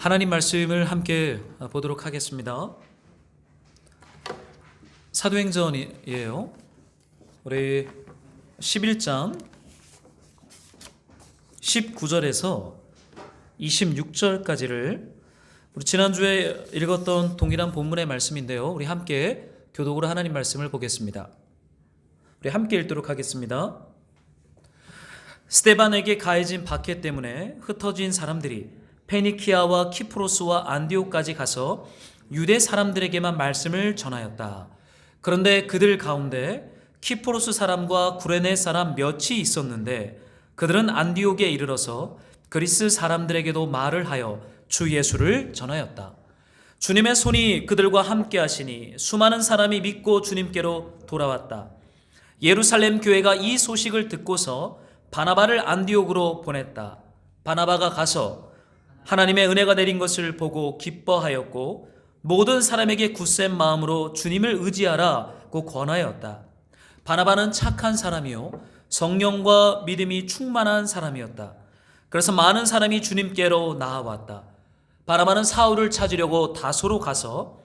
하나님 말씀을 함께 보도록 하겠습니다. 사도행전이에요. 우리 11장 19절에서 26절까지를 우리 지난주에 읽었던 동일한 본문의 말씀인데요. 우리 함께 교독으로 하나님 말씀을 보겠습니다. 우리 함께 읽도록 하겠습니다. 스데반에게 가해진 박해 때문에 흩어진 사람들이 페니키아와 키프로스와 안디옥까지 가서 유대 사람들에게만 말씀을 전하였다. 그런데 그들 가운데 키프로스 사람과 구레네 사람 몇이 있었는데 그들은 안디옥에 이르러서 그리스 사람들에게도 말을 하여 주 예수를 전하였다. 주님의 손이 그들과 함께 하시니 수많은 사람이 믿고 주님께로 돌아왔다. 예루살렘 교회가 이 소식을 듣고서 바나바를 안디옥으로 보냈다. 바나바가 가서 하나님의 은혜가 내린 것을 보고 기뻐하였고 모든 사람에게 굳센 마음으로 주님을 의지하라고 권하였다. 바나바는 착한 사람이요 성령과 믿음이 충만한 사람이었다. 그래서 많은 사람이 주님께로 나아왔다. 바나바는 사울을 찾으려고 다소로 가서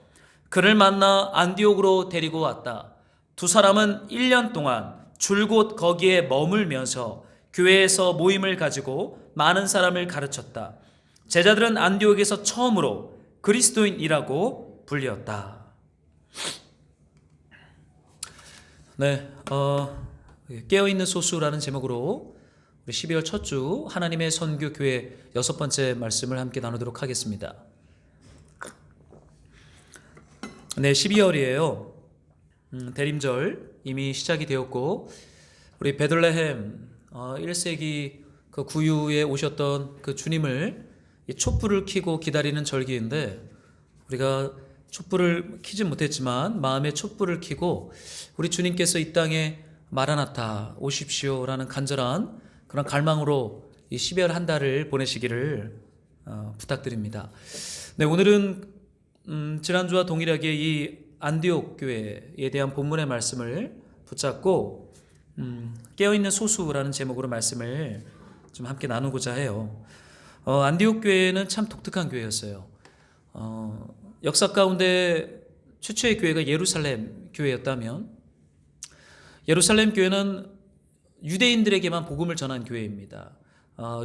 그를 만나 안디옥으로 데리고 왔다. 두 사람은 1년 동안 줄곧 거기에 머물면서 교회에서 모임을 가지고 많은 사람을 가르쳤다. 제자들은 안디옥에서 처음으로 그리스도인이라고 불렸다. 네, 깨어있는 소수라는 제목으로 우리 12월 첫 주 하나님의 선교 교회 6번째 말씀을 함께 나누도록 하겠습니다. 네, 12월이에요. 대림절 이미 시작이 되었고 우리 베들레헴 1세기 그 구유에 오셨던 그 주님을 촛불을 켜고 기다리는 절기인데 우리가 촛불을 켜지 못했지만 마음에 촛불을 켜고 우리 주님께서 이 땅에 마라나타 오십시오라는 간절한 그런 갈망으로 이 12월 한 달을 보내시기를 부탁드립니다. 네, 오늘은 지난주와 동일하게 이 안디옥 교회에 대한 본문의 말씀을 붙잡고 깨어있는 소수라는 제목으로 말씀을 좀 함께 나누고자 해요. 안디옥 교회는 참 독특한 교회였어요. 역사 가운데 최초의 교회가 예루살렘 교회였다면 예루살렘 교회는 유대인들에게만 복음을 전한 교회입니다.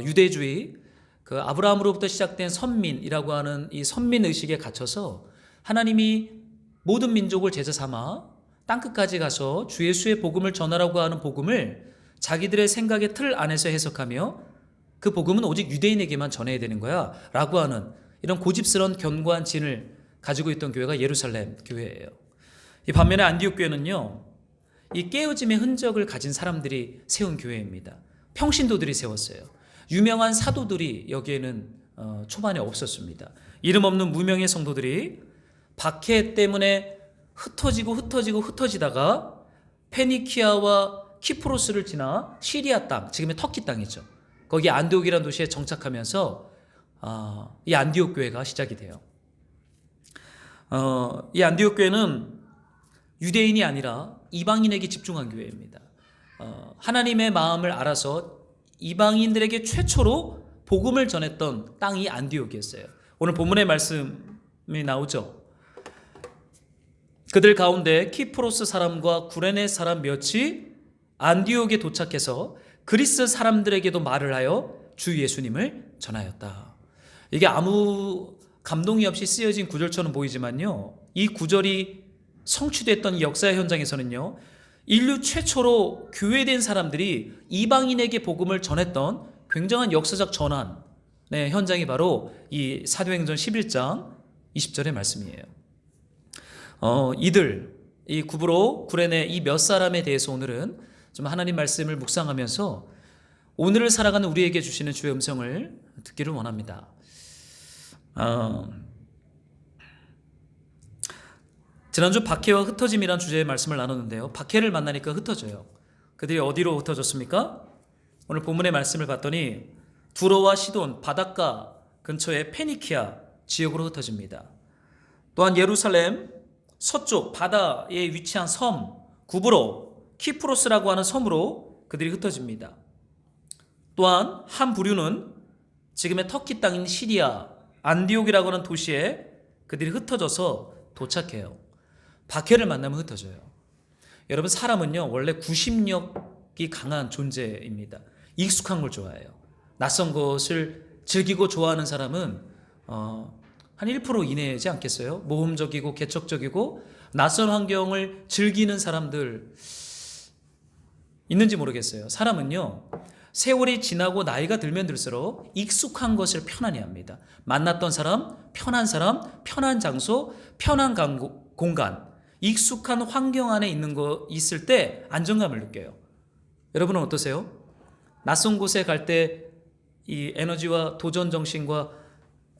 유대주의, 그 아브라함으로부터 시작된 선민이라고 하는 이 선민 의식에 갇혀서 하나님이 모든 민족을 제자 삼아 땅끝까지 가서 주 예수의 복음을 전하라고 하는 복음을 자기들의 생각의 틀 안에서 해석하며 그 복음은 오직 유대인에게만 전해야 되는 거야 라고 하는 이런 고집스러운 견고한 진을 가지고 있던 교회가 예루살렘 교회예요. 이 반면에 안디옥 교회는요, 이 깨어짐의 흔적을 가진 사람들이 세운 교회입니다. 평신도들이 세웠어요. 유명한 사도들이 여기에는 초반에 없었습니다. 이름 없는 무명의 성도들이 박해 때문에 흩어지다가 페니키아와 키프로스를 지나 시리아 땅, 지금의 터키 땅이죠. 거기 안디옥이라는 도시에 정착하면서 이 안디옥 교회가 시작이 돼요. 이 안디옥 교회는 유대인이 아니라 이방인에게 집중한 교회입니다. 하나님의 마음을 알아서 이방인들에게 최초로 복음을 전했던 땅이 안디옥이었어요. 오늘 본문의 말씀이 나오죠. 그들 가운데 키프로스 사람과 구레네 사람 몇이 안디옥에 도착해서 그리스 사람들에게도 말을 하여 주 예수님을 전하였다. 이게 아무 감동이 없이 쓰여진 구절처럼 보이지만요, 이 구절이 성취됐던 역사의 현장에서는요, 인류 최초로 교회된 사람들이 이방인에게 복음을 전했던 굉장한 역사적 전환의 현장이 바로 이 사도행전 11장 20절의 말씀이에요. 이 구브로 구레네 이 몇 사람에 대해서 오늘은 좀 하나님 말씀을 묵상하면서 오늘을 살아가는 우리에게 주시는 주의 음성을 듣기를 원합니다. 지난주 박해와 흩어짐이란 주제의 말씀을 나눴는데요. 박해를 만나니까 흩어져요. 그들이 어디로 흩어졌습니까? 오늘 본문의 말씀을 봤더니 두로와 시돈 바닷가 근처의 페니키아 지역으로 흩어집니다. 또한 예루살렘 서쪽 바다에 위치한 섬 구브로 키프로스라고 하는 섬으로 그들이 흩어집니다. 또한 한 부류는 지금의 터키 땅인 시리아 안디옥이라고 하는 도시에 그들이 흩어져서 도착해요. 박해를 만나면 흩어져요. 여러분, 사람은요 원래 구심력이 강한 존재입니다. 익숙한 걸 좋아해요. 낯선 것을 즐기고 좋아하는 사람은 한 1% 이내지 않겠어요? 모험적이고 개척적이고 낯선 환경을 즐기는 사람들 있는지 모르겠어요. 사람은요 세월이 지나고 나이가 들면 들수록 익숙한 것을 편안히 합니다. 만났던 사람, 편한 장소, 편한 공간, 익숙한 환경 안에 있을 때 안정감을 느껴요. 여러분은 어떠세요? 낯선 곳에 갈 때 이 에너지와 도전 정신과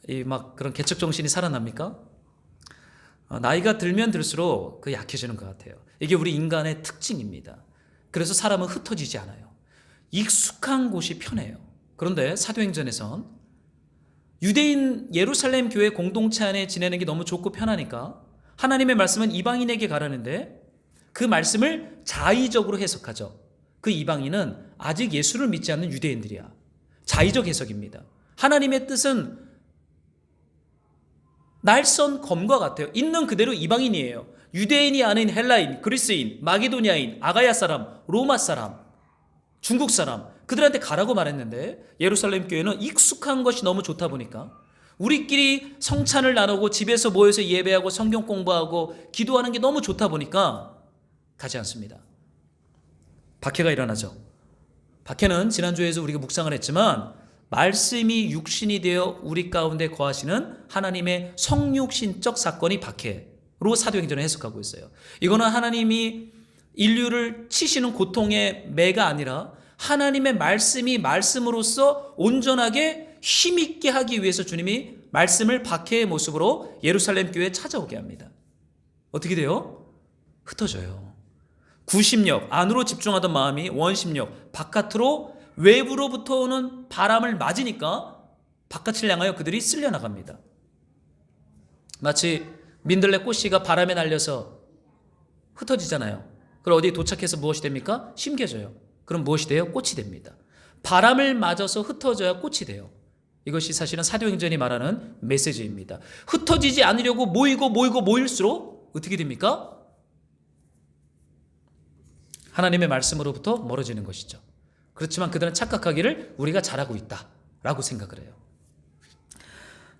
이 막 그런 개척 정신이 살아납니까? 나이가 들면 들수록 그 약해지는 것 같아요. 이게 우리 인간의 특징입니다. 그래서 사람은 흩어지지 않아요. 익숙한 곳이 편해요. 그런데 사도행전에선 유대인 예루살렘 교회 공동체 안에 지내는 게 너무 좋고 편하니까 하나님의 말씀은 이방인에게 가라는데 그 말씀을 자의적으로 해석하죠. 그 이방인은 아직 예수를 믿지 않는 유대인들이야. 자의적 해석입니다. 하나님의 뜻은 날선 검과 같아요. 있는 그대로 이방인이에요. 유대인이 아닌 헬라인, 그리스인, 마게도니아인, 아가야 사람, 로마 사람, 중국 사람, 그들한테 가라고 말했는데 예루살렘 교회는 익숙한 것이 너무 좋다 보니까 우리끼리 성찬을 나누고 집에서 모여서 예배하고 성경 공부하고 기도하는 게 너무 좋다 보니까 가지 않습니다. 박해가 일어나죠. 박해는 지난주에서 우리가 묵상을 했지만 말씀이 육신이 되어 우리 가운데 거하시는 하나님의 성육신적 사건이 박해로 사도행전을 해석하고 있어요. 이거는 하나님이 인류를 치시는 고통의 매가 아니라 하나님의 말씀이 말씀으로서 온전하게 힘있게 하기 위해서 주님이 말씀을 박해의 모습으로 예루살렘 교회에 찾아오게 합니다. 어떻게 돼요? 흩어져요. 구심력, 안으로 집중하던 마음이 원심력, 바깥으로 외부로부터 오는 바람을 맞으니까 바깥을 향하여 그들이 쓸려나갑니다. 마치 민들레 꽃씨가 바람에 날려서 흩어지잖아요. 그럼 어디에 도착해서 무엇이 됩니까? 심겨져요. 그럼 무엇이 돼요? 꽃이 됩니다. 바람을 맞아서 흩어져야 꽃이 돼요. 이것이 사실은 사도행전이 말하는 메시지입니다. 흩어지지 않으려고 모일수록 어떻게 됩니까? 하나님의 말씀으로부터 멀어지는 것이죠. 그렇지만 그들은 착각하기를 우리가 잘하고 있다라고 생각을 해요.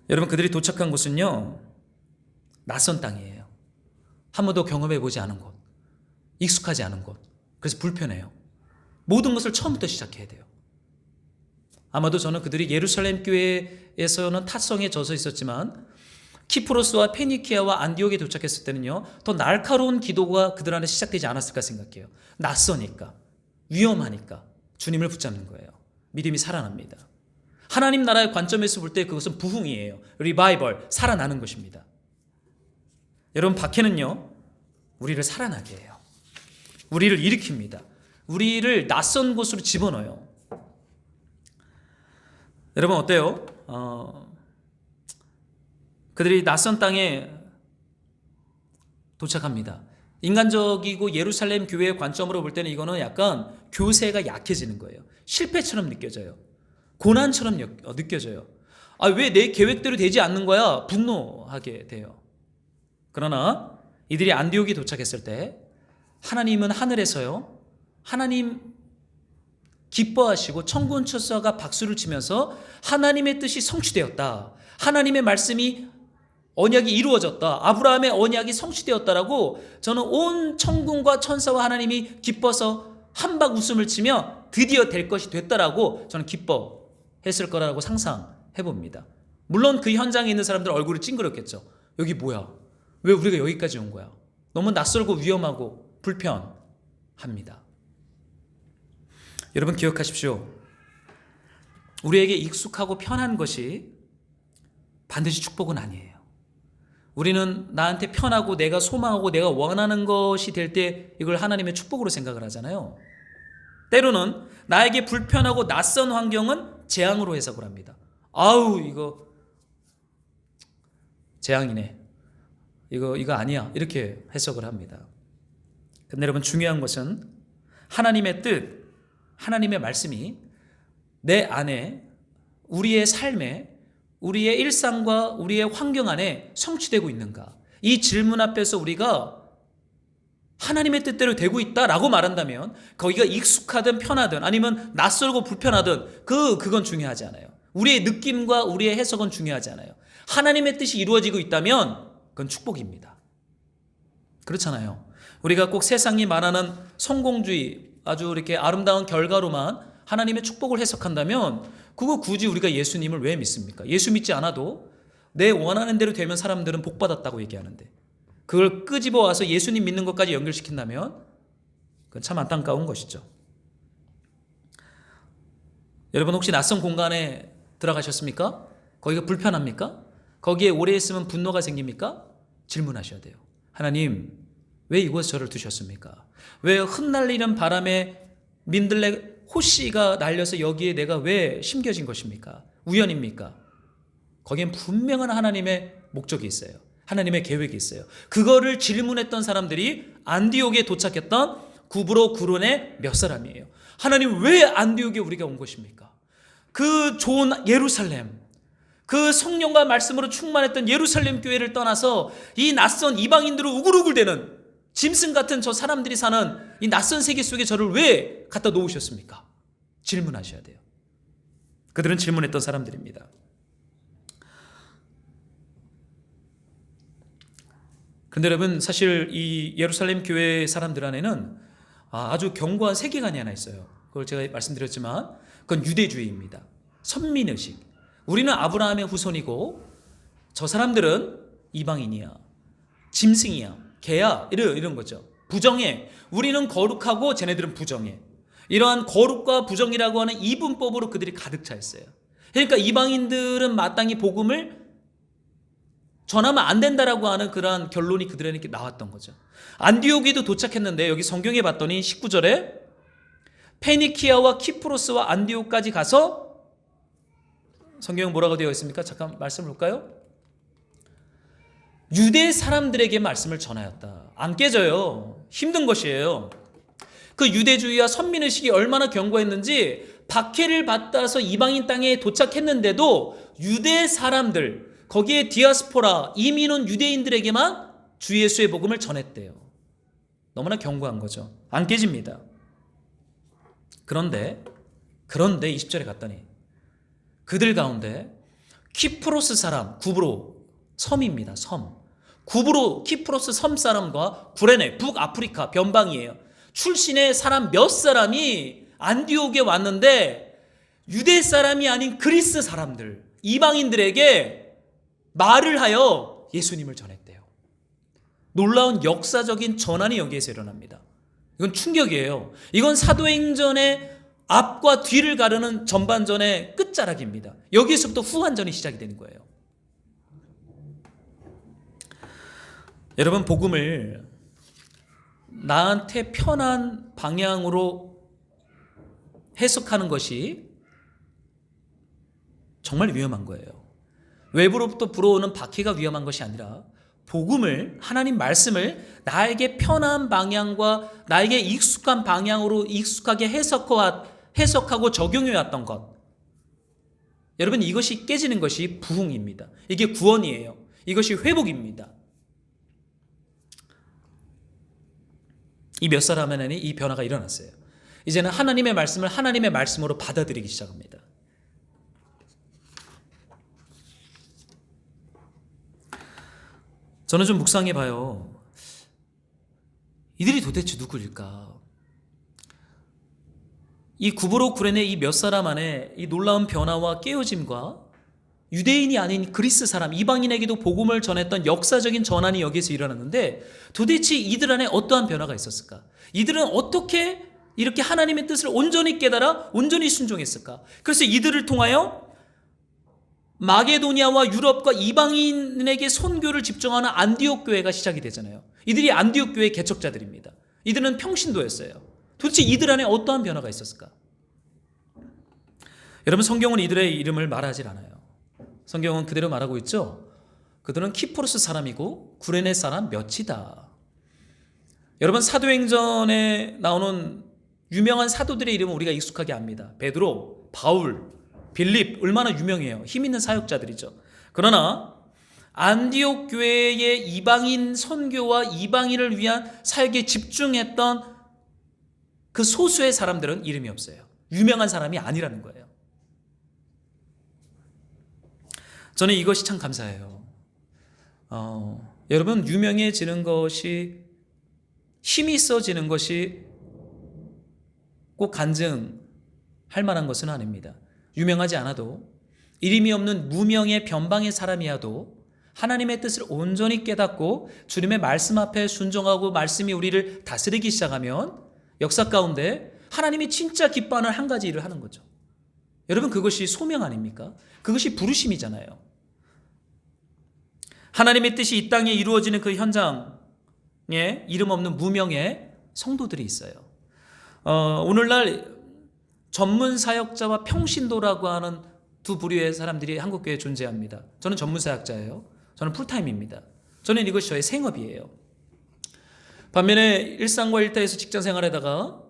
여러분, 그들이 도착한 곳은요 낯선 땅이에요. 한 번도 경험해보지 않은 곳, 익숙하지 않은 곳. 그래서 불편해요. 모든 것을 처음부터 시작해야 돼요. 아마도 저는 그들이 예루살렘 교회에서는 타성에 젖어 있었지만 키프로스와 페니키아와 안디옥에 도착했을 때는요 더 날카로운 기도가 그들 안에 시작되지 않았을까 생각해요. 낯서니까, 위험하니까 주님을 붙잡는 거예요. 믿음이 살아납니다. 하나님 나라의 관점에서 볼 때 그것은 부흥이에요. 리바이벌, 살아나는 것입니다. 여러분, 박해는요 우리를 살아나게 해요. 우리를 일으킵니다. 우리를 낯선 곳으로 집어넣어요. 여러분 어때요? 그들이 낯선 땅에 도착합니다. 인간적이고 예루살렘 교회의 관점으로 볼 때는 이거는 약간 교세가 약해지는 거예요. 실패처럼 느껴져요. 고난처럼 느껴져요. 왜 내 계획대로 되지 않는 거야? 분노하게 돼요. 그러나 이들이 안디옥에 도착했을 때 하나님은 하늘에서요 하나님 기뻐하시고 천군천사가 박수를 치면서 하나님의 뜻이 성취되었다. 하나님의 말씀이 언약이 이루어졌다. 아브라함의 언약이 성취되었다라고 저는 온 천군과 천사와 하나님이 기뻐서 한박 웃음을 치며 드디어 될 것이 됐다라고 저는 기뻐했을 거라고 상상해 봅니다. 물론 그 현장에 있는 사람들 얼굴이 찡그렸겠죠. 여기 뭐야? 왜 우리가 여기까지 온 거야? 너무 낯설고 위험하고 불편합니다. 여러분 기억하십시오. 우리에게 익숙하고 편한 것이 반드시 축복은 아니에요. 우리는 나한테 편하고 내가 소망하고 내가 원하는 것이 될 때 이걸 하나님의 축복으로 생각을 하잖아요. 때로는 나에게 불편하고 낯선 환경은 재앙으로 해석을 합니다. 이거 재앙이네. 이거 아니야. 이렇게 해석을 합니다. 근데 여러분 중요한 것은 하나님의 뜻, 하나님의 말씀이 내 안에 우리의 삶에 우리의 일상과 우리의 환경 안에 성취되고 있는가? 이 질문 앞에서 우리가 하나님의 뜻대로 되고 있다라고 말한다면 거기가 익숙하든 편하든 아니면 낯설고 불편하든 그건 중요하지 않아요. 우리의 느낌과 우리의 해석은 중요하지 않아요. 하나님의 뜻이 이루어지고 있다면 그건 축복입니다. 그렇잖아요. 우리가 꼭 세상이 말하는 성공주의, 아주 이렇게 아름다운 결과로만 하나님의 축복을 해석한다면 그거 굳이 우리가 예수님을 왜 믿습니까? 예수 믿지 않아도 내 원하는 대로 되면 사람들은 복받았다고 얘기하는데 그걸 끄집어 와서 예수님 믿는 것까지 연결시킨다면 그건 참 안타까운 것이죠. 여러분 혹시 낯선 공간에 들어가셨습니까? 거기가 불편합니까? 거기에 오래 있으면 분노가 생깁니까? 질문하셔야 돼요. 하나님, 왜 이곳에 저를 두셨습니까? 왜 흩날리는 바람에 민들레 호씨가 날려서 여기에 내가 왜 심겨진 것입니까? 우연입니까? 거기엔 분명한 하나님의 목적이 있어요. 하나님의 계획이 있어요. 그거를 질문했던 사람들이 안디옥에 도착했던 구브로 구론의 몇 사람이에요. 하나님 왜 안디옥에 우리가 온 것입니까? 그 좋은 예루살렘, 그 성령과 말씀으로 충만했던 예루살렘 교회를 떠나서 이 낯선 이방인들을 우글우글대는 짐승 같은 저 사람들이 사는 이 낯선 세계 속에 저를 왜 갖다 놓으셨습니까? 질문하셔야 돼요. 그들은 질문했던 사람들입니다. 그런데 여러분 사실 이 예루살렘 교회 사람들 안에는 아주 견고한 세계관이 하나 있어요. 그걸 제가 말씀드렸지만 그건 유대주의입니다. 선민의식. 우리는 아브라함의 후손이고 저 사람들은 이방인이야, 짐승이야, 개야, 이런 거죠. 부정해. 우리는 거룩하고 쟤네들은 부정해. 이러한 거룩과 부정이라고 하는 이분법으로 그들이 가득 차 있어요. 그러니까 이방인들은 마땅히 복음을 전하면 안 된다라고 하는 그러한 결론이 그들에게 나왔던 거죠. 안디옥에도 도착했는데 여기 성경에 봤더니 19절에 페니키아와 키프로스와 안디옥까지 가서 성경은 뭐라고 되어 있습니까? 잠깐 말씀 볼까요? 유대 사람들에게 말씀을 전하였다. 안 깨져요. 힘든 것이에요. 그 유대주의와 선민의식이 얼마나 견고했는지 박해를 받아서 이방인 땅에 도착했는데도 유대 사람들, 거기에 디아스포라, 이민 온 유대인들에게만 주 예수의 복음을 전했대요. 너무나 견고한 거죠. 안 깨집니다. 그런데 20절에 갔더니 그들 가운데 키프로스 사람, 구브로 섬입니다. 섬. 구브로 키프로스 섬 사람과 구레네, 북아프리카 변방이에요. 출신의 사람 몇 사람이 안디옥에 왔는데 유대 사람이 아닌 그리스 사람들, 이방인들에게 말을 하여 예수님을 전했대요. 놀라운 역사적인 전환이 여기에서 일어납니다. 이건 충격이에요. 이건 사도행전의 앞과 뒤를 가르는 전반전의 끝자락입니다. 여기서부터 후반전이 시작이 되는 거예요. 여러분 복음을 나한테 편한 방향으로 해석하는 것이 정말 위험한 거예요. 외부로부터 불어오는 박해가 위험한 것이 아니라 복음을, 하나님 말씀을 나에게 편한 방향과 나에게 익숙한 방향으로 익숙하게 해석하고 적용해 왔던 것. 여러분 이것이 깨지는 것이 부흥입니다. 이게 구원이에요. 이것이 회복입니다. 이 몇 사람 안에는 이 변화가 일어났어요. 이제는 하나님의 말씀을 하나님의 말씀으로 받아들이기 시작합니다. 저는 좀 묵상해 봐요. 이들이 도대체 누구일까? 이 구브로 구레네 이 몇 사람 안에 이 놀라운 변화와 깨어짐과 유대인이 아닌 그리스 사람, 이방인에게도 복음을 전했던 역사적인 전환이 여기서 일어났는데 도대체 이들 안에 어떠한 변화가 있었을까? 이들은 어떻게 이렇게 하나님의 뜻을 온전히 깨달아 온전히 순종했을까? 그래서 이들을 통하여 마게도니아와 유럽과 이방인에게 선교를 집중하는 안디옥 교회가 시작이 되잖아요. 이들이 안디옥 교회의 개척자들입니다. 이들은 평신도였어요. 도대체 이들 안에 어떠한 변화가 있었을까? 여러분 성경은 이들의 이름을 말하지 않아요. 성경은 그대로 말하고 있죠. 그들은 키프로스 사람이고 구레네 사람 몇이다. 여러분 사도행전에 나오는 유명한 사도들의 이름은 우리가 익숙하게 압니다. 베드로, 바울, 빌립 얼마나 유명해요. 힘 있는 사역자들이죠. 그러나 안디옥 교회의 이방인 선교와 이방인을 위한 사역에 집중했던 그 소수의 사람들은 이름이 없어요. 유명한 사람이 아니라는 거예요. 저는 이것이 참 감사해요. 여러분, 유명해지는 것이, 힘이 있어지는 것이 꼭 간증할 만한 것은 아닙니다. 유명하지 않아도, 이름이 없는 무명의 변방의 사람이어도 하나님의 뜻을 온전히 깨닫고 주님의 말씀 앞에 순종하고 말씀이 우리를 다스리기 시작하면 역사 가운데 하나님이 진짜 기뻐하는 한 가지 일을 하는 거죠. 여러분, 그것이 소명 아닙니까? 그것이 부르심이잖아요. 하나님의 뜻이 이 땅에 이루어지는 그 현장에 이름 없는 무명의 성도들이 있어요. 오늘날 전문 사역자와 평신도라고 하는 두 부류의 사람들이 한국교회에 존재합니다. 저는 전문 사역자예요. 저는 풀타임입니다. 저는 이것이 저의 생업이에요. 반면에 일상과 일터에서 직장 생활에다가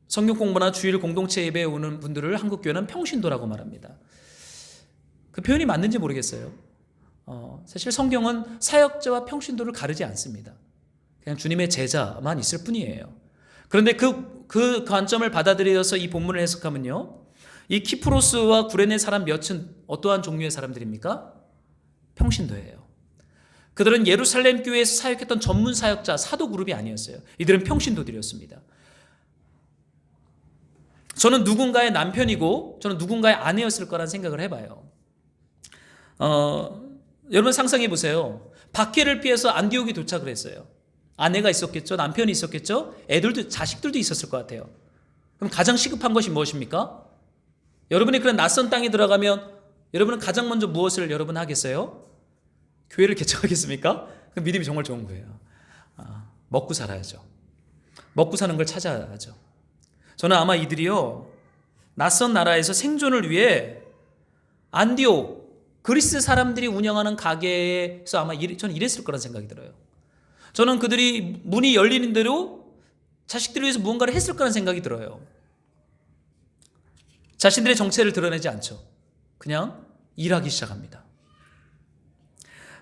성경 공부나 주일 공동체 예배에 오는 분들을 한국교회는 평신도라고 말합니다. 그 표현이 맞는지 모르겠어요. 사실 성경은 사역자와 평신도를 가르지 않습니다. 그냥 주님의 제자만 있을 뿐이에요. 그런데 그 관점을 받아들여서 이 본문을 해석하면요, 이 키프로스와 구레네 사람 몇은 어떠한 종류의 사람들입니까? 평신도예요. 그들은 예루살렘 교회에서 사역했던 전문 사역자, 사도 그룹이 아니었어요. 이들은 평신도들이었습니다. 저는 누군가의 남편이고 저는 누군가의 아내였을 거란 생각을 해봐요. 여러분 상상해 보세요. 박해를 피해서 안디옥에 도착을 했어요. 아내가 있었겠죠. 남편이 있었겠죠. 애들도, 자식들도 있었을 것 같아요. 그럼 가장 시급한 것이 무엇입니까? 여러분이 그런 낯선 땅에 들어가면 여러분은 가장 먼저 무엇을 여러분 하겠어요? 교회를 개척하겠습니까? 그 믿음이 정말 좋은 거예요. 먹고 살아야죠. 먹고 사는 걸 찾아야죠. 저는 아마 이들이요, 낯선 나라에서 생존을 위해 안디옥, 그리스 사람들이 운영하는 가게에서 아마 저는 일했을 거란 생각이 들어요. 저는 그들이 문이 열리는 대로 자식들을 위해서 무언가를 했을 거란 생각이 들어요. 자신들의 정체를 드러내지 않죠. 그냥 일하기 시작합니다.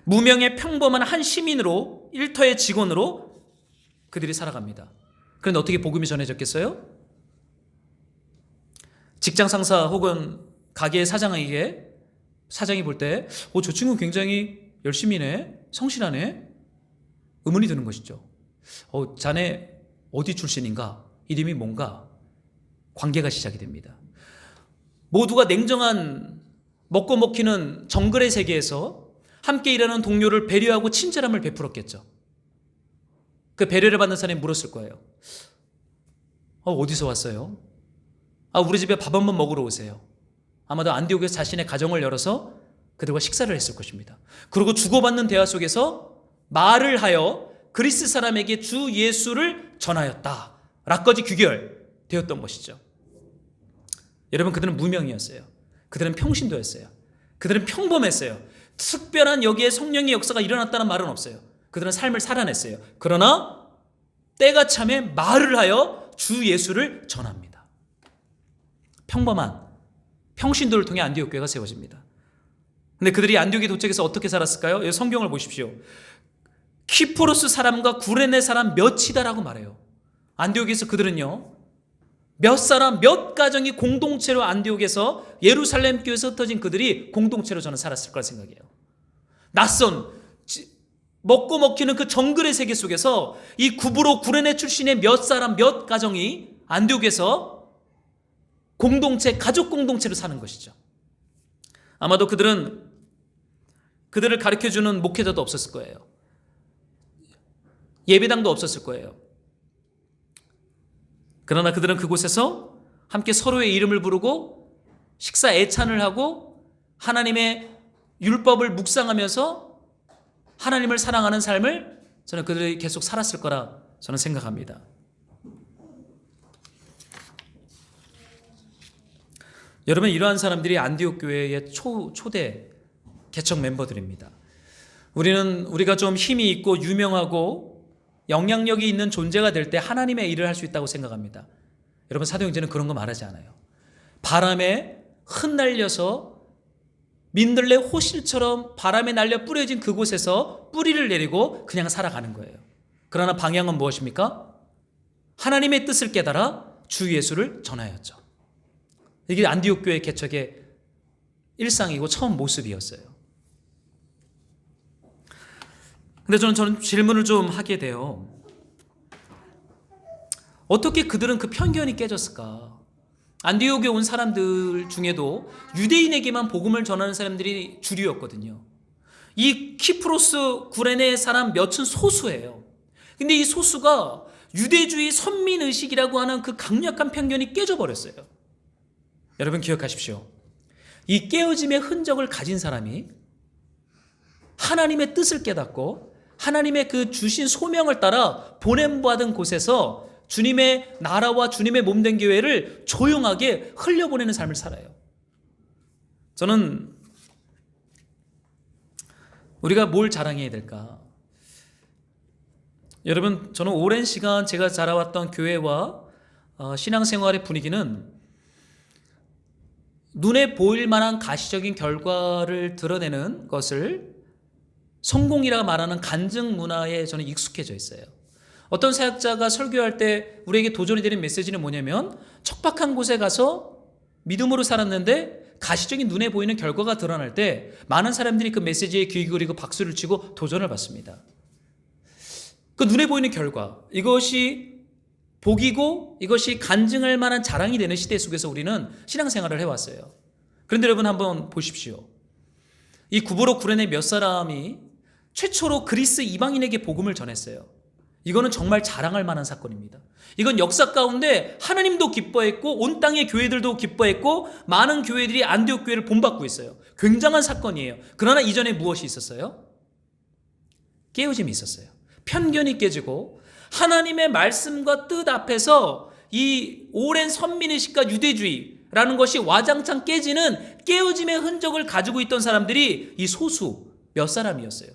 무명의 평범한 한 시민으로, 일터의 직원으로 그들이 살아갑니다. 그런데 어떻게 복음이 전해졌겠어요? 직장 상사 혹은 가게의 사장이 볼 때, 저 친구 굉장히 열심히네, 성실하네, 의문이 드는 것이죠. 자네 어디 출신인가? 이름이 뭔가? 관계가 시작이 됩니다. 모두가 냉정한 먹고 먹히는 정글의 세계에서 함께 일하는 동료를 배려하고 친절함을 베풀었겠죠. 그 배려를 받는 사람이 물었을 거예요. 어디서 왔어요? 우리 집에 밥 한번 먹으러 오세요. 아마도 안디옥에서 자신의 가정을 열어서 그들과 식사를 했을 것입니다. 그리고 주고받는 대화 속에서 말을 하여 그리스 사람에게 주 예수를 전하였다 라까지 귀결되었던 것이죠. 여러분, 그들은 무명이었어요. 그들은 평신도였어요. 그들은 평범했어요. 특별한 여기에 성령의 역사가 일어났다는 말은 없어요. 그들은 삶을 살아냈어요. 그러나 때가 참에 말을 하여 주 예수를 전합니다. 평범한 평신도를 통해 안디옥 교회가 세워집니다. 근데 그들이 안디옥에 도착해서 어떻게 살았을까요? 여기 성경을 보십시오. 키프로스 사람과 구레네 사람 몇이다라고 말해요. 안디옥에서 그들은요, 몇 사람, 몇 가정이 공동체로 안디옥에서 예루살렘 교회에서 흩어진 그들이 공동체로 저는 살았을 거라 생각해요. 낯선 먹고 먹히는 그 정글의 세계 속에서 이 구브로 구레네 출신의 몇 사람, 몇 가정이 안디옥에서 공동체, 가족 공동체로 사는 것이죠. 아마도 그들을 가르쳐주는 목회자도 없었을 거예요. 예배당도 없었을 거예요. 그러나 그들은 그곳에서 함께 서로의 이름을 부르고 식사 애찬을 하고 하나님의 율법을 묵상하면서 하나님을 사랑하는 삶을 저는 그들이 계속 살았을 거라 저는 생각합니다. 여러분, 이러한 사람들이 안디옥 교회의 초대 개척 멤버들입니다. 우리가 좀 힘이 있고 유명하고 영향력이 있는 존재가 될 때 하나님의 일을 할 수 있다고 생각합니다. 여러분, 사도행전은 그런 거 말하지 않아요. 바람에 흩날려서 민들레 호실처럼 바람에 날려 뿌려진 그곳에서 뿌리를 내리고 그냥 살아가는 거예요. 그러나 방향은 무엇입니까? 하나님의 뜻을 깨달아 주 예수를 전하였죠. 이게 안디옥 교회 개척의 일상이고 처음 모습이었어요. 근데 저는 질문을 좀 하게 돼요. 어떻게 그들은 그 편견이 깨졌을까? 안디옥에 온 사람들 중에도 유대인에게만 복음을 전하는 사람들이 주류였거든요. 이 키프로스 구레네 사람 몇은 소수예요. 근데 이 소수가 유대주의 선민의식이라고 하는 그 강력한 편견이 깨져버렸어요. 여러분 기억하십시오. 이 깨어짐의 흔적을 가진 사람이 하나님의 뜻을 깨닫고 하나님의 그 주신 소명을 따라 보냄받은 곳에서 주님의 나라와 주님의 몸된 교회를 조용하게 흘려보내는 삶을 살아요. 저는 우리가 뭘 자랑해야 될까? 여러분, 저는 오랜 시간 제가 자라왔던 교회와 신앙생활의 분위기는 눈에 보일 만한 가시적인 결과를 드러내는 것을 성공이라 말하는 간증 문화에 저는 익숙해져 있어요. 어떤 사역자가 설교할 때 우리에게 도전이 되는 메시지는 뭐냐면 척박한 곳에 가서 믿음으로 살았는데 가시적인 눈에 보이는 결과가 드러날 때 많은 사람들이 그 메시지에 귀 기울이고 박수를 치고 도전을 받습니다. 그 눈에 보이는 결과, 이것이 복이고 이것이 간증할 만한 자랑이 되는 시대 속에서 우리는 신앙생활을 해왔어요. 그런데 여러분 한번 보십시오. 이 구브로 구레네 몇 사람이 최초로 그리스 이방인에게 복음을 전했어요. 이거는 정말 자랑할 만한 사건입니다. 이건 역사 가운데 하나님도 기뻐했고 온 땅의 교회들도 기뻐했고 많은 교회들이 안디옥 교회를 본받고 있어요. 굉장한 사건이에요. 그러나 이전에 무엇이 있었어요? 깨어짐이 있었어요. 편견이 깨지고 하나님의 말씀과 뜻 앞에서 이 오랜 선민의식과 유대주의라는 것이 와장창 깨지는 깨어짐의 흔적을 가지고 있던 사람들이 이 소수 몇 사람이었어요.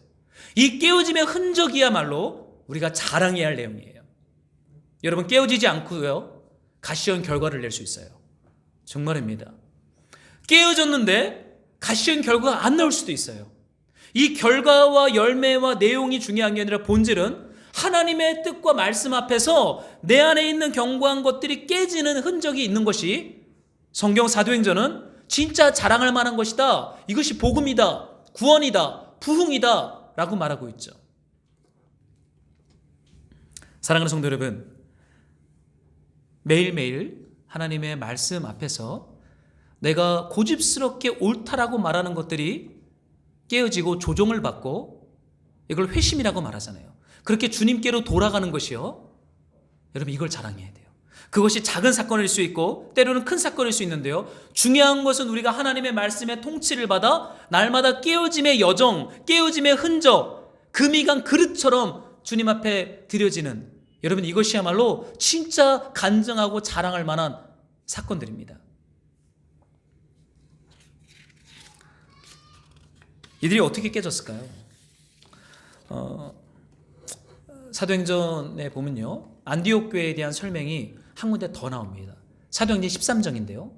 이 깨어짐의 흔적이야말로 우리가 자랑해야 할 내용이에요. 여러분 깨어지지 않고요 가시적인 결과를 낼 수 있어요. 정말입니다. 깨어졌는데 가시적인 결과가 안 나올 수도 있어요. 이 결과와 열매와 내용이 중요한 게 아니라 본질은 하나님의 뜻과 말씀 앞에서 내 안에 있는 견고한 것들이 깨지는 흔적이 있는 것이 성경 사도행전은 진짜 자랑할 만한 것이다. 이것이 복음이다. 구원이다. 부흥이다. 라고 말하고 있죠. 사랑하는 성도 여러분, 매일매일 하나님의 말씀 앞에서 내가 고집스럽게 옳다라고 말하는 것들이 깨어지고 조종을 받고 이걸 회심이라고 말하잖아요. 그렇게 주님께로 돌아가는 것이요. 여러분 이걸 자랑해야 돼요. 그것이 작은 사건일 수 있고 때로는 큰 사건일 수 있는데요. 중요한 것은 우리가 하나님의 말씀의 통치를 받아 날마다 깨어짐의 여정, 깨어짐의 흔적, 금이간 그릇처럼 주님 앞에 드려지는 여러분 이것이야말로 진짜 간증하고 자랑할 만한 사건들입니다. 이들이 어떻게 깨졌을까요? 사도행전에 보면요 안디옥 교회에 대한 설명이 한 군데 더 나옵니다. 사도행전 13장인데요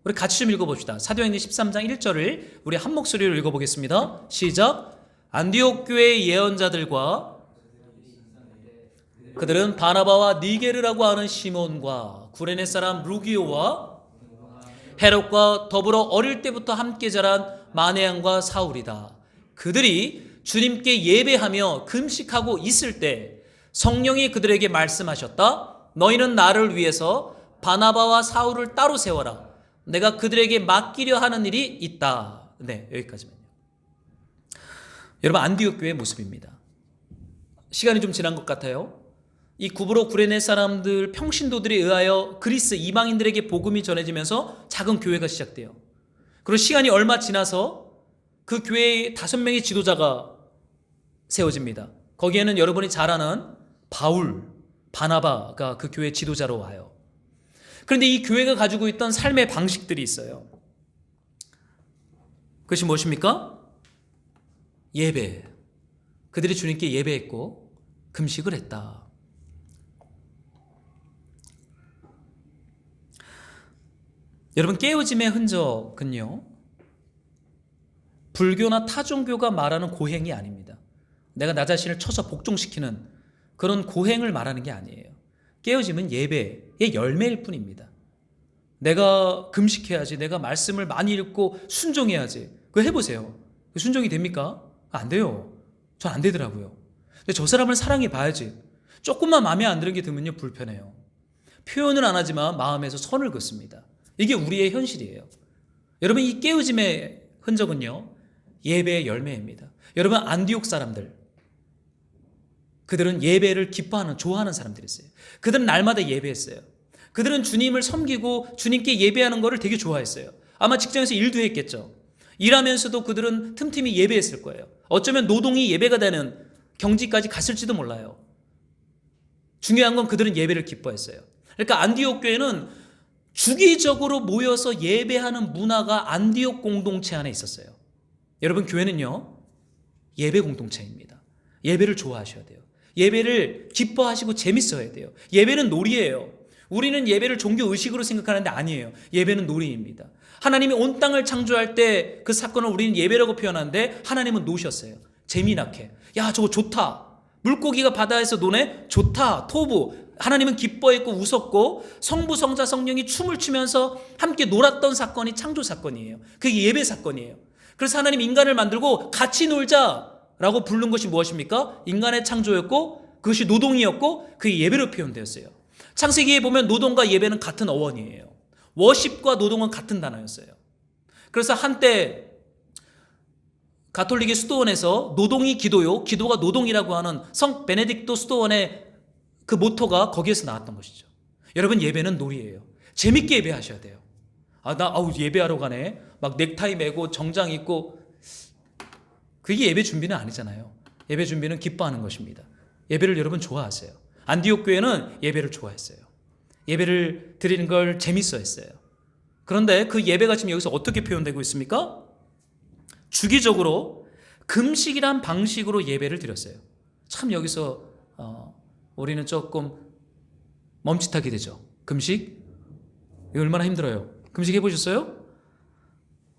우리 같이 좀 읽어봅시다. 사도행전 13장 1절을 우리 한 목소리로 읽어보겠습니다. 시작. 안디옥 교회의 예언자들과 그들은 바나바와 니게르라고 하는 시몬과 구레네 사람 루기오와 헤롯과 더불어 어릴 때부터 함께 자란 마네안과 사울이다. 그들이 주님께 예배하며 금식하고 있을 때 성령이 그들에게 말씀하셨다. 너희는 나를 위해서 바나바와 사울을 따로 세워라. 내가 그들에게 맡기려 하는 일이 있다. 네, 여기까지만요. 여러분 안디옥 교회의 모습입니다. 시간이 좀 지난 것 같아요. 이 구브로 구레네 사람들 평신도들에 의하여 그리스 이방인들에게 복음이 전해지면서 작은 교회가 시작돼요. 그리고 시간이 얼마 지나서 그 교회의 5명의 지도자가 세워집니다. 거기에는 여러분이 잘 아는 바울, 바나바가 그 교회 지도자로 와요. 그런데 이 교회가 가지고 있던 삶의 방식들이 있어요. 그것이 무엇입니까? 예배. 그들이 주님께 예배했고 금식을 했다. 여러분, 깨어짐의 흔적은요, 불교나 타종교가 말하는 고행이 아닙니다. 내가 나 자신을 쳐서 복종시키는 그런 고행을 말하는 게 아니에요. 깨어짐은 예배의 열매일 뿐입니다. 내가 금식해야지, 내가 말씀을 많이 읽고 순종해야지. 그거 해보세요. 순종이 됩니까? 안 돼요. 전 안 되더라고요. 근데 저 사람을 사랑해 봐야지. 조금만 마음에 안 드는 게 들면요, 불편해요. 표현은 안 하지만 마음에서 선을 긋습니다. 이게 우리의 현실이에요. 여러분, 이 깨어짐의 흔적은요, 예배의 열매입니다. 여러분, 안디옥 사람들, 그들은 예배를 기뻐하는, 좋아하는 사람들이었어요. 그들은 날마다 예배했어요. 그들은 주님을 섬기고 주님께 예배하는 것을 되게 좋아했어요. 아마 직장에서 일도 했겠죠. 일하면서도 그들은 틈틈이 예배했을 거예요. 어쩌면 노동이 예배가 되는 경지까지 갔을지도 몰라요. 중요한 건 그들은 예배를 기뻐했어요. 그러니까 안디옥 교회는 주기적으로 모여서 예배하는 문화가 안디옥 공동체 안에 있었어요. 여러분, 교회는요, 예배 공동체입니다. 예배를 좋아하셔야 돼요. 예배를 기뻐하시고 재밌어야 돼요. 예배는 놀이예요. 우리는 예배를 종교 의식으로 생각하는데 아니에요. 예배는 놀이입니다. 하나님이 온 땅을 창조할 때 그 사건을 우리는 예배라고 표현하는데 하나님은 노셨어요. 재미나게. 야, 저거 좋다. 물고기가 바다에서 노네? 좋다. 토부. 하나님은 기뻐했고 웃었고 성부, 성자, 성령이 춤을 추면서 함께 놀았던 사건이 창조 사건이에요. 그게 예배 사건이에요. 그래서 하나님 인간을 만들고 같이 놀자라고 부른 것이 무엇입니까? 인간의 창조였고 그것이 노동이었고 그게 예배로 표현되었어요. 창세기에 보면 노동과 예배는 같은 어원이에요. 워십과 노동은 같은 단어였어요. 그래서 한때 가톨릭의 수도원에서 노동이 기도요, 기도가 노동이라고 하는 성 베네딕토 수도원의 그 모토가 거기에서 나왔던 것이죠. 여러분, 예배는 놀이예요. 재밌게 예배하셔야 돼요. 예배하러 가네. 막 넥타이 매고 정장 입고. 그게 예배 준비는 아니잖아요. 예배 준비는 기뻐하는 것입니다. 예배를 여러분 좋아하세요. 안디옥 교회는 예배를 좋아했어요. 예배를 드리는 걸 재밌어 했어요. 그런데 그 예배가 지금 여기서 어떻게 표현되고 있습니까? 주기적으로 금식이란 방식으로 예배를 드렸어요. 참 여기서 우리는 조금 멈칫하게 되죠. 금식? 이거 얼마나 힘들어요. 금식 해보셨어요?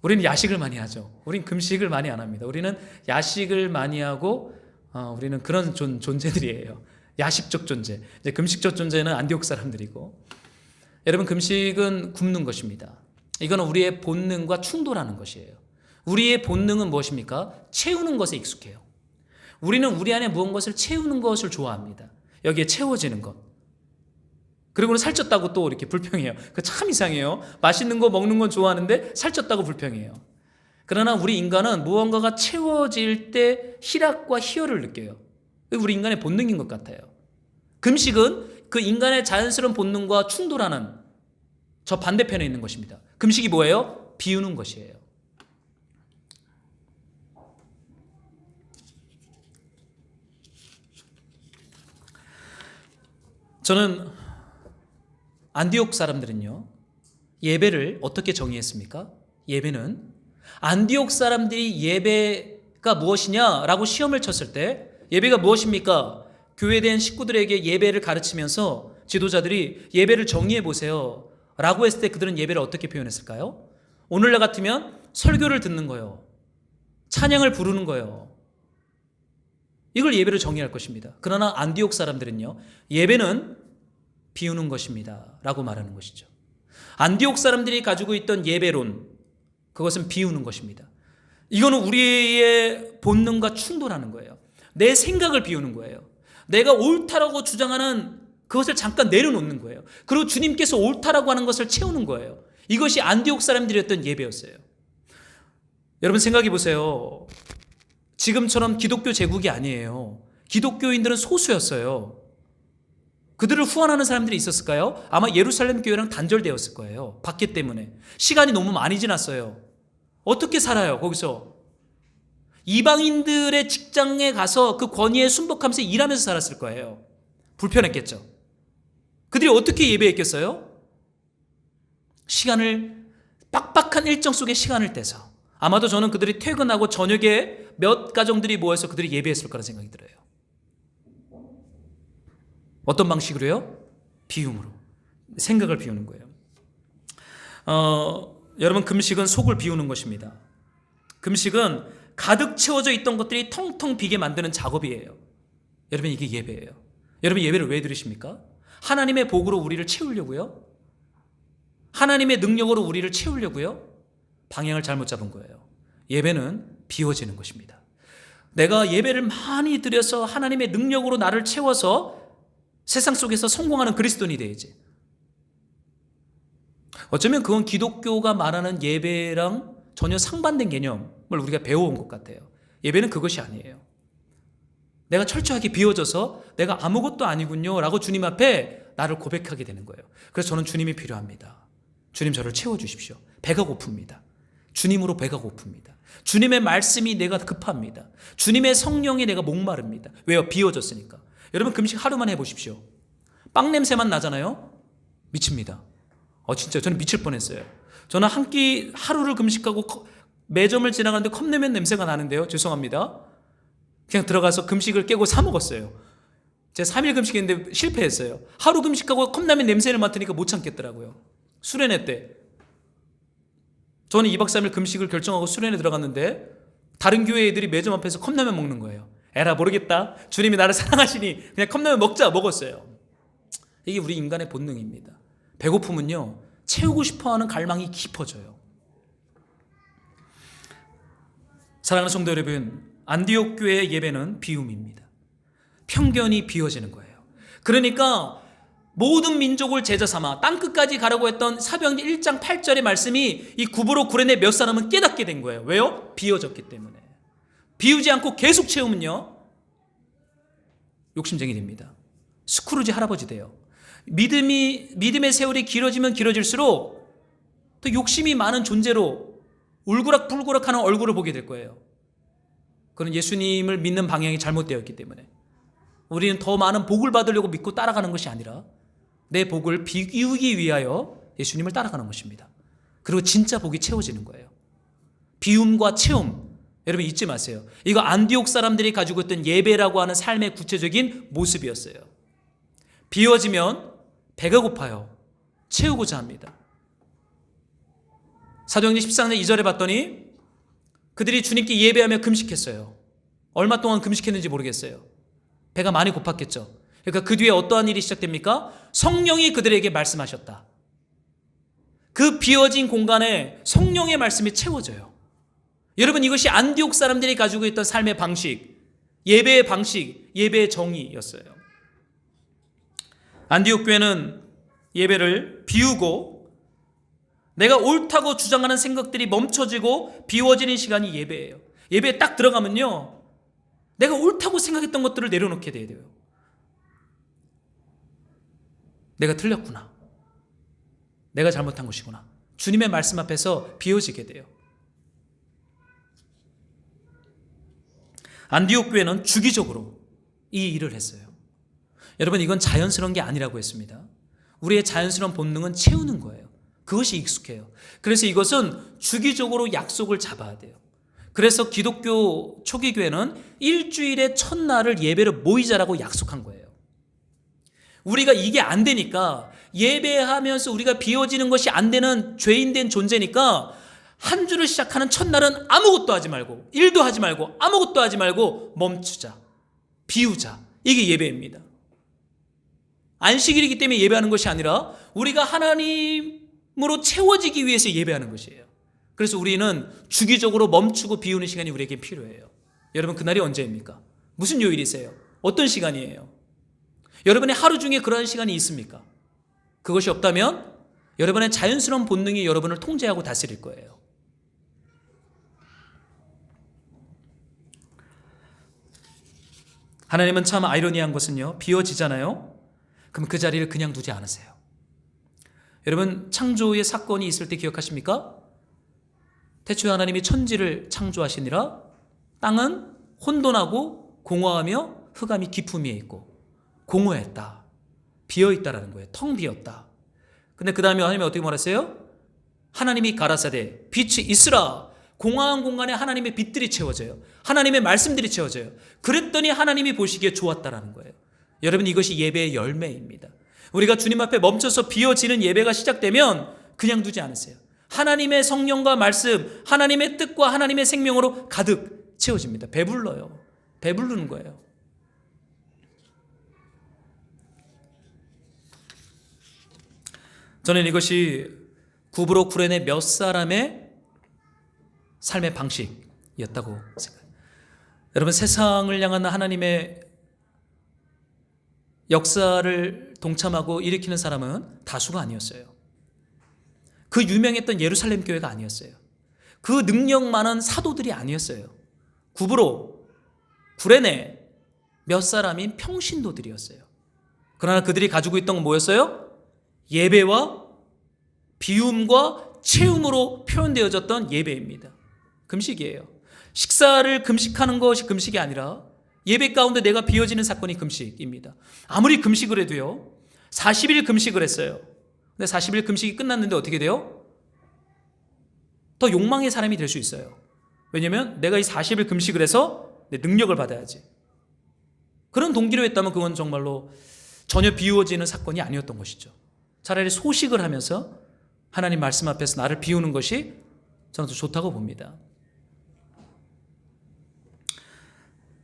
우리는 야식을 많이 하죠. 우리는 금식을 많이 안 합니다. 우리는 야식을 많이 하고 우리는 그런 존재들이에요. 야식적 존재. 이제 금식적 존재는 안디옥 사람들이고. 여러분, 금식은 굶는 것입니다. 이거는 우리의 본능과 충돌하는 것이에요. 우리의 본능은 무엇입니까? 채우는 것에 익숙해요. 우리는 우리 안에 무언가를 채우는 것을 좋아합니다. 여기에 채워지는 것. 그리고는 살쪘다고 또 이렇게 불평해요. 그 참 이상해요. 맛있는 거 먹는 건 좋아하는데 살쪘다고 불평해요. 그러나 우리 인간은 무언가가 채워질 때 희락과 희열을 느껴요. 우리 인간의 본능인 것 같아요. 금식은 그 인간의 자연스러운 본능과 충돌하는 저 반대편에 있는 것입니다. 금식이 뭐예요? 비우는 것이에요. 저는 안디옥 사람들은요, 예배를 어떻게 정의했습니까? 예배는 안디옥 사람들이 예배가 무엇이냐라고 시험을 쳤을 때 예배가 무엇입니까? 교회된 식구들에게 예배를 가르치면서 지도자들이 예배를 정의해 보세요 라고 했을 때 그들은 예배를 어떻게 표현했을까요? 오늘날 같으면 설교를 듣는 거예요. 찬양을 부르는 거예요. 이걸 예배를 정의할 것입니다. 그러나 안디옥 사람들은요, 예배는 비우는 것입니다 라고 말하는 것이죠. 안디옥 사람들이 가지고 있던 예배론, 그것은 비우는 것입니다. 이거는 우리의 본능과 충돌하는 거예요. 내 생각을 비우는 거예요. 내가 옳다라고 주장하는 그것을 잠깐 내려놓는 거예요. 그리고 주님께서 옳다라고 하는 것을 채우는 거예요. 이것이 안디옥 사람들이었던 예배였어요. 여러분, 생각해 보세요. 지금처럼 기독교 제국이 아니에요. 기독교인들은 소수였어요. 그들을 후원하는 사람들이 있었을까요? 아마 예루살렘 교회랑 단절되었을 거예요. 박해 때문에. 시간이 너무 많이 지났어요. 어떻게 살아요, 거기서? 이방인들의 직장에 가서 그 권위에 순복하면서 일하면서 살았을 거예요. 불편했겠죠. 그들이 어떻게 예배했겠어요? 시간을, 빡빡한 일정 속에 시간을 떼서. 아마도 저는 그들이 퇴근하고 저녁에 몇 가정들이 모여서 그들이 예배했을 거라는 생각이 들어요. 어떤 방식으로요? 비움으로. 생각을 비우는 거예요. 여러분, 금식은 속을 비우는 것입니다. 금식은 가득 채워져 있던 것들이 텅텅 비게 만드는 작업이에요. 여러분, 이게 예배예요. 여러분, 예배를 왜 드리십니까? 하나님의 복으로 우리를 채우려고요? 하나님의 능력으로 우리를 채우려고요? 방향을 잘못 잡은 거예요. 예배는 비워지는 것입니다. 내가 예배를 많이 드려서 하나님의 능력으로 나를 채워서 세상 속에서 성공하는 그리스도인이 돼야지. 어쩌면 그건 기독교가 말하는 예배랑 전혀 상반된 개념을 우리가 배워온 것 같아요. 예배는 그것이 아니에요. 내가 철저하게 비워져서 내가 아무것도 아니군요 라고 주님 앞에 나를 고백하게 되는 거예요. 그래서 저는 주님이 필요합니다. 주님, 저를 채워주십시오. 배가 고픕니다. 주님으로 배가 고픕니다. 주님의 말씀이 내가 급합니다. 주님의 성령이 내가 목마릅니다. 왜요? 비워졌으니까. 여러분, 금식 하루만 해보십시오. 빵 냄새만 나잖아요. 미칩니다. 진짜 저는 미칠 뻔했어요. 저는 한 끼 하루를 금식하고 매점을 지나가는데 컵라면 냄새가 나는데요. 죄송합니다. 그냥 들어가서 금식을 깨고 사 먹었어요. 제가 3일 금식했는데 실패했어요. 하루 금식하고 컵라면 냄새를 맡으니까 못 참겠더라고요. 수련회 때 저는 2박 3일 금식을 결정하고 수련회 들어갔는데 다른 교회 애들이 매점 앞에서 컵라면 먹는 거예요. 에라 모르겠다. 주님이 나를 사랑하시니 그냥 컵라면 먹었어요. 이게 우리 인간의 본능입니다. 배고픔은요, 채우고 싶어하는 갈망이 깊어져요. 사랑하는 성도 여러분, 안디옥 교회의 예배는 비움입니다. 편견이 비워지는 거예요. 그러니까 모든 민족을 제자 삼아 땅끝까지 가라고 했던 사도행전 1장 8절의 말씀이 이 구브로 구레네 몇 사람은 깨닫게 된 거예요. 왜요? 비워졌기 때문에. 비우지 않고 계속 채우면요, 욕심쟁이 됩니다. 스크루지 할아버지 돼요. 믿음의 세월이 길어지면 길어질수록 더 욕심이 많은 존재로 울그락불그락하는 얼굴을 보게 될 거예요. 그건 예수님을 믿는 방향이 잘못되었기 때문에. 우리는 더 많은 복을 받으려고 믿고 따라가는 것이 아니라 내 복을 비우기 위하여 예수님을 따라가는 것입니다. 그리고 진짜 복이 채워지는 거예요. 비움과 채움, 여러분 잊지 마세요. 이거 안디옥 사람들이 가지고 있던 예배라고 하는 삶의 구체적인 모습이었어요. 비워지면 배가 고파요. 채우고자 합니다. 사도행전 14장 2절에 봤더니 그들이 주님께 예배하며 금식했어요. 얼마 동안 금식했는지 모르겠어요. 배가 많이 고팠겠죠. 그러니까 그 뒤에 어떠한 일이 시작됩니까? 성령이 그들에게 말씀하셨다. 그 비워진 공간에 성령의 말씀이 채워져요. 여러분, 이것이 안디옥 사람들이 가지고 있던 삶의 방식, 예배의 방식, 예배의 정의였어요. 안디옥 교회는 예배를 비우고 내가 옳다고 주장하는 생각들이 멈춰지고 비워지는 시간이 예배예요. 예배에 딱 들어가면요, 내가 옳다고 생각했던 것들을 내려놓게 돼요. 내가 틀렸구나. 내가 잘못한 것이구나. 주님의 말씀 앞에서 비워지게 돼요. 안디옥 교회는 주기적으로 이 일을 했어요. 여러분, 이건 자연스러운 게 아니라고 했습니다. 우리의 자연스러운 본능은 채우는 거예요. 그것이 익숙해요. 그래서 이것은 주기적으로 약속을 잡아야 돼요. 그래서 기독교 초기 교회는 일주일의 첫날을 예배를 모이자라고 약속한 거예요. 우리가 이게 안 되니까, 예배하면서 우리가 비워지는 것이 안 되는 죄인된 존재니까 한 주를 시작하는 첫날은 아무것도 하지 말고, 일도 하지 말고, 아무것도 하지 말고 멈추자, 비우자. 이게 예배입니다. 안식일이기 때문에 예배하는 것이 아니라 우리가 하나님으로 채워지기 위해서 예배하는 것이에요. 그래서 우리는 주기적으로 멈추고 비우는 시간이 우리에게 필요해요. 여러분, 그날이 언제입니까? 무슨 요일이세요? 어떤 시간이에요? 여러분의 하루 중에 그런 시간이 있습니까? 그것이 없다면 여러분의 자연스러운 본능이 여러분을 통제하고 다스릴 거예요. 하나님은 참 아이러니한 것은요, 비워지잖아요. 그럼 그 자리를 그냥 두지 않으세요. 여러분, 창조의 사건이 있을 때 기억하십니까? 태초에 하나님이 천지를 창조하시니라 땅은 혼돈하고 공허하며 흑암이 깊음이 있고 공허했다. 비어있다라는 거예요. 텅 비었다. 근데 그 다음에 하나님이 어떻게 말했어요? 하나님이 가라사대 빛이 있으라. 공허한 공간에 하나님의 빛들이 채워져요. 하나님의 말씀들이 채워져요. 그랬더니 하나님이 보시기에 좋았다라는 거예요. 여러분, 이것이 예배의 열매입니다. 우리가 주님 앞에 멈춰서 비어지는 예배가 시작되면 그냥 두지 않으세요. 하나님의 성령과 말씀, 하나님의 뜻과 하나님의 생명으로 가득 채워집니다. 배불러요. 배부르는 거예요. 저는 이것이 구브로 구레네 몇 사람의 삶의 방식이었다고 생각해요. 여러분, 세상을 향한 하나님의 역사를 동참하고 일으키는 사람은 다수가 아니었어요. 그 유명했던 예루살렘 교회가 아니었어요. 그 능력 많은 사도들이 아니었어요. 구브로, 구레네 몇 사람인 평신도들이었어요. 그러나 그들이 가지고 있던 건 뭐였어요? 예배와 비움과 채움으로 표현되어졌던 예배입니다. 금식이에요. 식사를 금식하는 것이 금식이 아니라 예배 가운데 내가 비워지는 사건이 금식입니다. 아무리 금식을 해도요, 40일 금식을 했어요. 근데 40일 금식이 끝났는데 어떻게 돼요? 더 욕망의 사람이 될 수 있어요. 왜냐면 내가 이 40일 금식을 해서 내 능력을 받아야지. 그런 동기로 했다면 그건 정말로 전혀 비워지는 사건이 아니었던 것이죠. 차라리 소식을 하면서 하나님 말씀 앞에서 나를 비우는 것이 저는 더 좋다고 봅니다.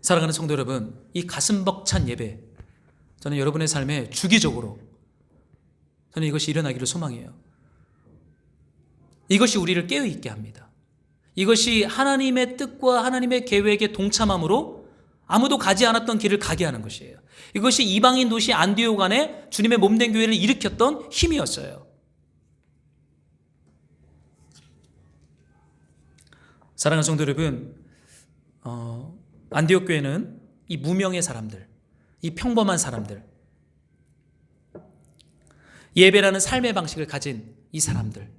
사랑하는 성도 여러분, 이 가슴 벅찬 예배, 저는 여러분의 삶에 주기적으로 저는 이것이 일어나기를 소망해요. 이것이 우리를 깨어있게 합니다. 이것이 하나님의 뜻과 하나님의 계획에 동참함으로 아무도 가지 않았던 길을 가게 하는 것이에요. 이것이 이방인 도시 안디옥 안에 주님의 몸된 교회를 일으켰던 힘이었어요. 사랑하는 성도 여러분, 안디옥 교회는 이 무명의 사람들, 이 평범한 사람들, 예배라는 삶의 방식을 가진 이 사람들,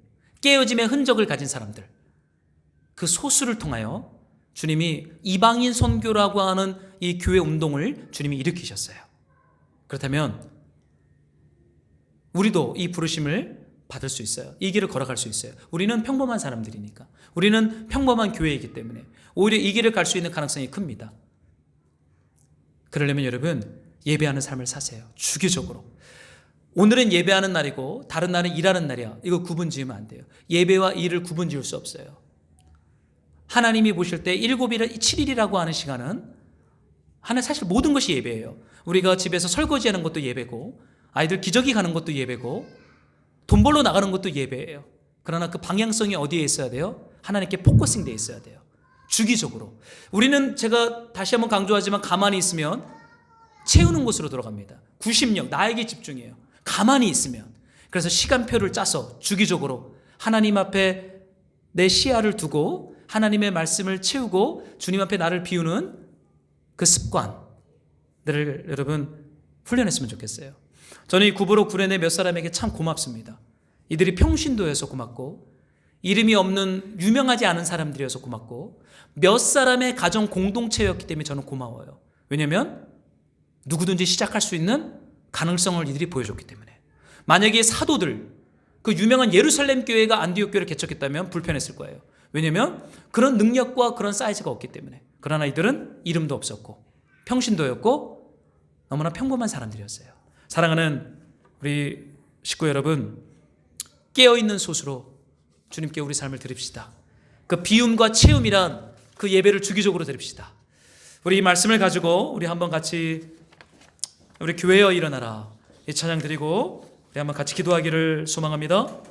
깨어짐의 흔적을 가진 사람들, 그 소수를 통하여 주님이 이방인 선교라고 하는 이 교회 운동을 주님이 일으키셨어요. 그렇다면 우리도 이 부르심을 받을 수 있어요. 이 길을 걸어갈 수 있어요. 우리는 평범한 사람들이니까. 우리는 평범한 교회이기 때문에 오히려 이 길을 갈 수 있는 가능성이 큽니다. 그러려면 여러분, 예배하는 삶을 사세요. 주기적으로. 오늘은 예배하는 날이고 다른 날은 일하는 날이야. 이거 구분 지으면 안 돼요. 예배와 일을 구분 지을 수 없어요. 하나님이 보실 때 7일이라고 하는 시간은 하나 사실 모든 것이 예배예요. 우리가 집에서 설거지하는 것도 예배고, 아이들 기저귀 가는 것도 예배고, 돈 벌러 나가는 것도 예배예요. 그러나 그 방향성이 어디에 있어야 돼요? 하나님께 포커싱 돼 있어야 돼요. 주기적으로. 우리는 제가 다시 한번 강조하지만 가만히 있으면 채우는 곳으로 돌아갑니다. 구심력, 나에게 집중해요. 가만히 있으면. 그래서 시간표를 짜서 주기적으로 하나님 앞에 내 시야를 두고 하나님의 말씀을 채우고 주님 앞에 나를 비우는 그 습관들을 여러분 훈련했으면 좋겠어요. 저는 이 구브로 구레네 몇 사람에게 참 고맙습니다. 이들이 평신도여서 고맙고, 이름이 없는 유명하지 않은 사람들이어서 고맙고, 몇 사람의 가정 공동체였기 때문에 저는 고마워요. 왜냐하면 누구든지 시작할 수 있는 가능성을 이들이 보여줬기 때문에. 만약에 사도들, 그 유명한 예루살렘 교회가 안디옥 교회를 개척했다면 불편했을 거예요. 왜냐하면 그런 능력과 그런 사이즈가 없기 때문에. 그러나 이들은 이름도 없었고 평신도였고 너무나 평범한 사람들이었어요. 사랑하는 우리 식구 여러분, 깨어있는 소수로 주님께 우리 삶을 드립시다. 그 비움과 채움이란 그 예배를 주기적으로 드립시다. 우리 이 말씀을 가지고 우리 한번 같이 우리 교회여 일어나라 이 찬양 드리고 우리 한번 같이 기도하기를 소망합니다.